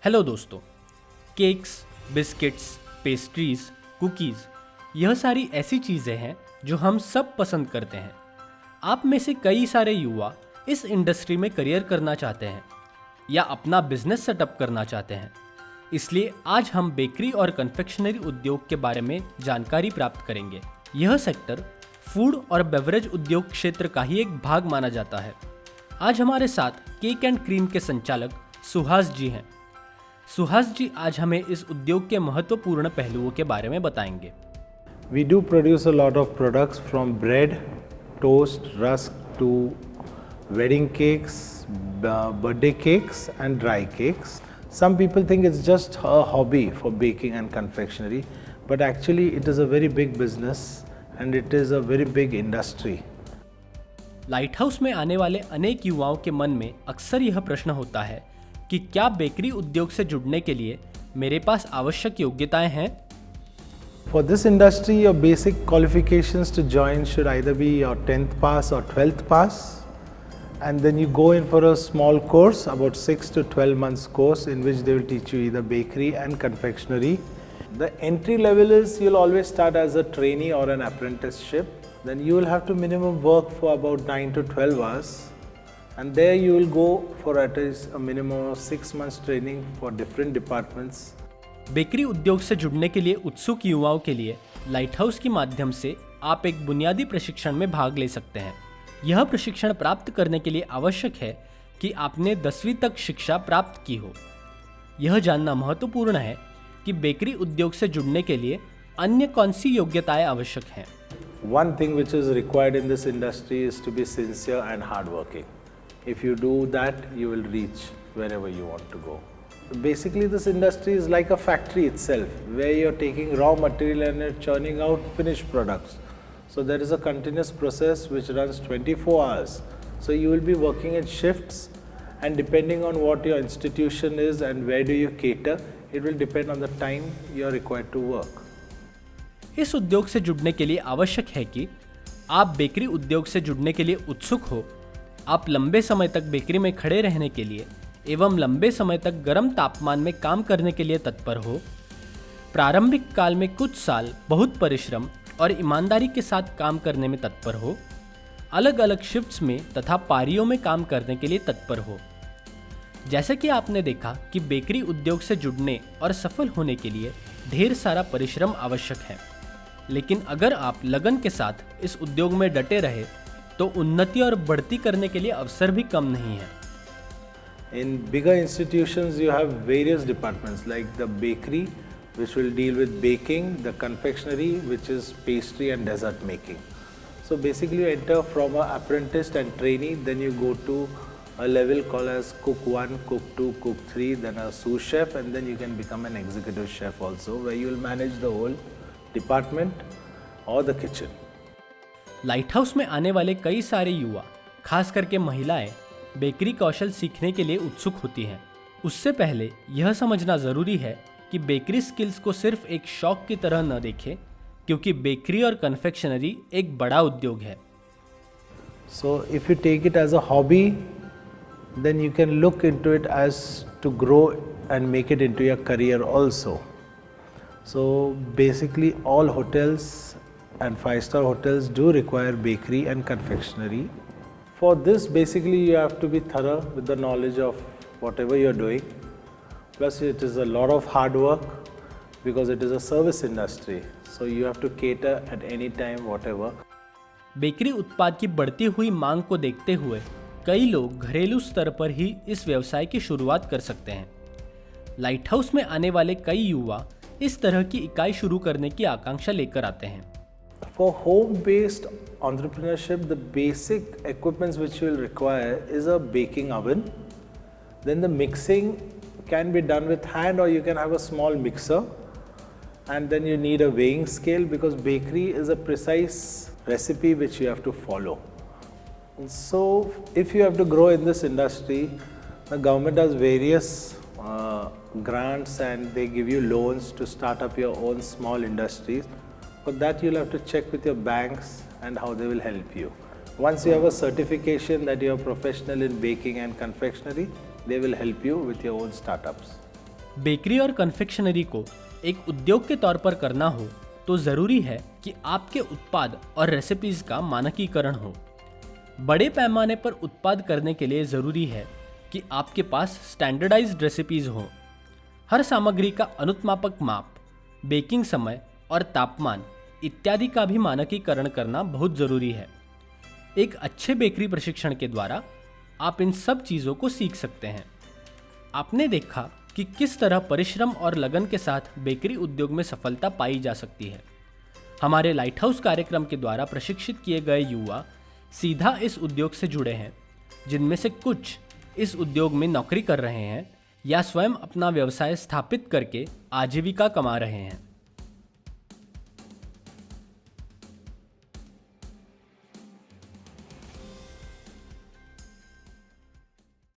Hello दोस्तों, cakes, biscuits, pastries, cookies यह सारी ऐसी चीज़ें हैं जो हम सब पसंद करते हैं। आप में से कई सारे युवा इस इंडस्ट्री में करियर करना चाहते हैं या अपना बिजनेस सेटअप करना चाहते हैं। इसलिए आज हम बेकरी और कन्फेक्शनरी उद्योग के बारे में जानकारी प्राप्त करेंगे। यह सेक्टर फूड और बेवरेज उद्योग क्षेत्र का ही एक भाग माना जाता है। आज हमारे साथ केक एंड क्रीम के संचालक सुहास जी हैं। सुहास जी आज हमें इस उद्योग के महत्वपूर्ण पहलुओं के बारे में बताएंगे। We do produce a lot of products from bread, toast, rusk to wedding cakes, birthday cakes and dry cakes. Some people think it's just a hobby for baking and confectionery, but actually it is a very big business and it is a very big industry. Light house में आने वाले अनेक युवाओं के मन में अक्सर यह प्रश्न होता है कि क्या बेकरी उद्योग से जुड़ने के लिए मेरे पास आवश्यक योग्यताएं हैं? For this industry, your basic qualifications to join should either be your 10th pass or 12th pass, and then you go in for a small course, about 6 to 12 months course, in which they will teach you either bakery and confectionery. The entry level is you'll always start as a trainee or an apprenticeship. Then you will have to minimum work for about 9 to 12 hours, and there you will go for at least a minimum of 6 months training for different departments. Bakery उद्योग से जुड़ने के लिए उत्सुक युवाओं के लिए light house के माध्यम से आप एक बुनियादी प्रशिक्षण में भाग ले सकते हैं। यह प्रशिक्षण प्राप्त करने के लिए आवश्यक है कि आपने 10वीं तक शिक्षा प्राप्त की हो। यह जानना महत्वपूर्ण है कि बेकरी उद्योग से जुड़ने के लिए अन्य कौन सी योग्यताएं आवश्यक हैं। One thing which is required in this industry is to be sincere and hardworking. If you do that, you will reach wherever you want to go. Basically, this industry is like a factory itself, where you're taking raw material and you're churning out finished products. So there is a continuous process which runs 24 hours. So you will be working in shifts, and depending on what your institution is and where do you cater, it will depend on the time you're required to work. इस उद्योग से जुड़ने के लिए आवश्यक है कि आप बेकरी उद्योग से जुड़ने के लिए उत्सुक हो, आप लंबे समय तक बेकरी में खड़े रहने के लिए एवं लंबे समय तक गर्म तापमान में काम करने के लिए तत्पर हो, प्रारंभिक काल में कुछ साल बहुत परिश्रम और ईमानदारी के साथ काम करने में तत्पर हो, अलग अलग शिफ्ट्स में तथा पारियों में काम करने के लिए तत्पर हो। जैसे कि आपने देखा कि बेकरी उद्योग से जुड़ने और सफल होने के लिए ढेर सारा परिश्रम आवश्यक है, लेकिन अगर आप लगन के साथ इस उद्योग में डटे रहे तो उन्नति और बढ़ती करने के लिए अवसर भी कम नहीं है। In bigger institutions, you have various departments like the bakery, which will deal with baking, the confectionery, which is pastry and dessert making. So basically, you enter from an apprentice and trainee, then you go to a level called as cook 1, cook 2, cook 3, then a sous chef, and then you can become an executive chef also, where you will manage the whole department or the kitchen. Light house में आने वाले कई सारे युवा, खास करके महिलाएं, bakery कौशल सीखने के लिए उत्सुक होती हैं। उससे पहले यह समझना ज़रूरी है कि बेकरी स्किल्स को सिर्फ एक शौक की तरह न देखें, क्योंकि बेकरी और कन्फेक्शनरी एक बड़ा उद्योग है। So if you take it as a hobby, then you can look into it as to grow and make it into your career also. So basically all hotels and 5-star hotels do require bakery and confectionery. For this, basically you have to be thorough with the knowledge of whatever you're doing. Plus it is a lot of hard work because it is a service industry. So you have to cater at any time, whatever. Bakery उत्पाद की बढ़ती हुई मांग को देखते हुए कई लोग घरेलू स्तर पर ही इस व्यवसाय की शुरुआत कर सकते हैं। लाइट हाउस में आने वाले कई युवा इस तरह की इकाई शुरू करने की आकांक्षा लेकर आते हैं। For home-based entrepreneurship, the basic equipments which you will require is a baking oven. Then the mixing can be done with hand or you can have a small mixer. And then you need a weighing scale because bakery is a precise recipe which you have to follow. So if you have to grow in this industry, the government has various grants and they give you loans to start up your own small industries. For that you'll have to check with your banks and how they will help you. Once you have a certification that you're a professional in baking and confectionery, they will help you with your own startups. Bakery और confectionery को एक उद्योग के तौर पर करना हो तो ज़रूरी है कि आपके उत्पाद और रेसिपीज़ का मानकीकरण हो। बड़े पैमाने पर उत्पाद करने के लिए ज़रूरी है कि आपके पास स्टैंडर्डाइज्ड रेसिपीज़ हों। हर सामग्री का अनुत्मापक माप, बेकिंग समय और तापमान इत्यादि का भी मानकीकरण करना बहुत ज़रूरी है। एक अच्छे बेकरी प्रशिक्षण के द्वारा आप इन सब चीज़ों को सीख सकते हैं। आपने देखा कि किस तरह परिश्रम और लगन के साथ बेकरी उद्योग में सफलता पाई जा सकती है। हमारे लाइट हाउस कार्यक्रम के द्वारा प्रशिक्षित किए गए युवा सीधा इस उद्योग से जुड़े हैं, जिनमें से कुछ इस उद्योग में नौकरी कर रहे हैं या स्वयं अपना व्यवसाय स्थापित करके आजीविका कमा रहे हैं।